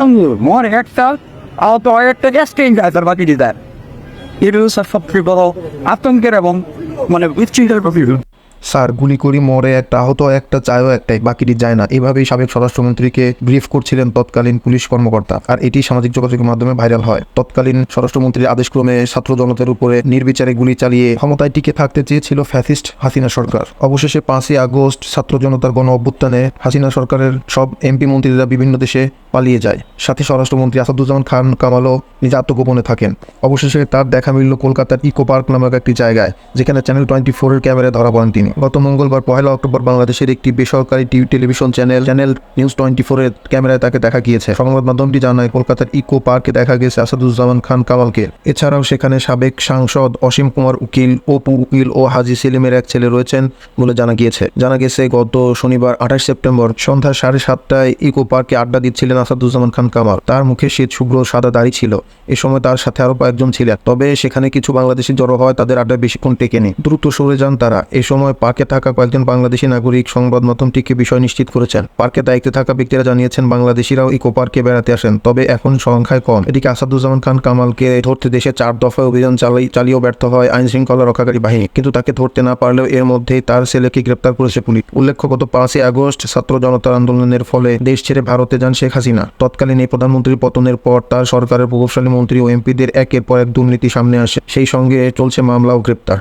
more hectare out of একটা Steyn গাছের বাকি দিদার এগুলো স্যার সবচেয়ে বড় আতঙ্কের এবং মানে বিচ্ছিন্নের প্রফিল। স্যার গুলি করি মরে একটা আহত একটা চায়ও একটাই, বাকিটি যায় না। এভাবেই সাবেক স্বরাষ্ট্রমন্ত্রীকে ব্রিফ করছিলেন তৎকালীন পুলিশ কর্মকর্তা, আর এটি সামাজিক যোগাযোগের মাধ্যমে ভাইরাল হয়। তৎকালীন স্বরাষ্ট্রমন্ত্রীর আদেশক্রমে ছাত্র জনতার উপরে নির্বিচারে গুলি চালিয়ে ক্ষমতায় টিকে থাকতে চেয়েছিল ফ্যাসিস্ট হাসিনা সরকার। অবশেষে 5ই আগস্ট ছাত্র জনতার গণ অভ্যুত্থানে হাসিনা সরকারের সব এমপি মন্ত্রীরা বিভিন্ন দেশে পালিয়ে যায়, সাথে স্বরাষ্ট্রমন্ত্রী আসাদুজ্জামান খান কামালও নিজে আত্মগোপনে থাকেন। অবশেষে তার দেখা মিলল কলকাতার ইকো পার্ক নামক একটি জায়গায়, যেখানে চ্যানেল 24-এর ক্যামেরায় ধরা পড়েন তিনি। গত মঙ্গলবার 1 অক্টোবর বাংলাদেশের একটি বেসরকারি টেলিভিশন চ্যানেল নিউজ 24-এর ক্যামেরায় তাকে দেখা গিয়েছে। সংবাদ মাধ্যমটি জানায় কলকাতার ইকো পার্কে দেখা গেছে আসাদুজ্জামান খান কামালকে। এছাড়াও সেখানে সাবেক সাংসদ অসীম কুমার উকিল, অপু উকিল ও হাজী সেলিমের এক ছেলে রয়েছেন বলে জানা গেছে গত শনিবার 28 সেপ্টেম্বর সন্ধ্যা 7:30টায় ইকো পার্কে আড্ডা দিচ্ছিলেন আসাদুজ্জামান খান কামাল। তার মুখে শ্বেত শুভ্র সাদা দাড়ি ছিল। এ সময় তার সাথে আরো কয়েকজন ছিলেন, তবে সেখানে কিছু বাংলাদেশি জড়ো হয়, তাদের আড্ডায় বেশিক্ষণ টেকেনি, দ্রুত সরে যান তারা। এ সময় পার্কে থাকা কয়েকজন বাংলাদেশি নাগরিক সংবাদ মাধ্যমটিকে বিষয় নিশ্চিত করেছেন। পার্কে দায়িত্বে থাকা ব্যক্তিরা জানিয়েছেন বাংলাদেশিরাও ইকো পার্কে বেড়াতে আসেন, তবে এখন সংখ্যায় কম। এদিকে আসাদুজ্জামান খান কামালকে ধরতে দেশে 4 দফায় অভিযান চালিয়েও ব্যর্থ হয় আইন শৃঙ্খলা রক্ষাকারী বাহিনী, কিন্তু তাকে ধরতে না পারলেও এর মধ্যেই তার ছেলেকে গ্রেপ্তার করেছে পুলিশ। উল্লেখ্য, গত 5ই আগস্ট ছাত্র জনতার আন্দোলনের ফলে দেশ ছেড়ে ভারতে যান শেখ হাসিনা। তৎকালীন এই প্রধানমন্ত্রীর পতনের পর তার সরকারের প্রভাবশালী মন্ত্রী ও এমপিদের একের পর এক দুর্নীতি সামনে আসে, সেই সঙ্গে চলছে মামলা ও গ্রেপ্তার।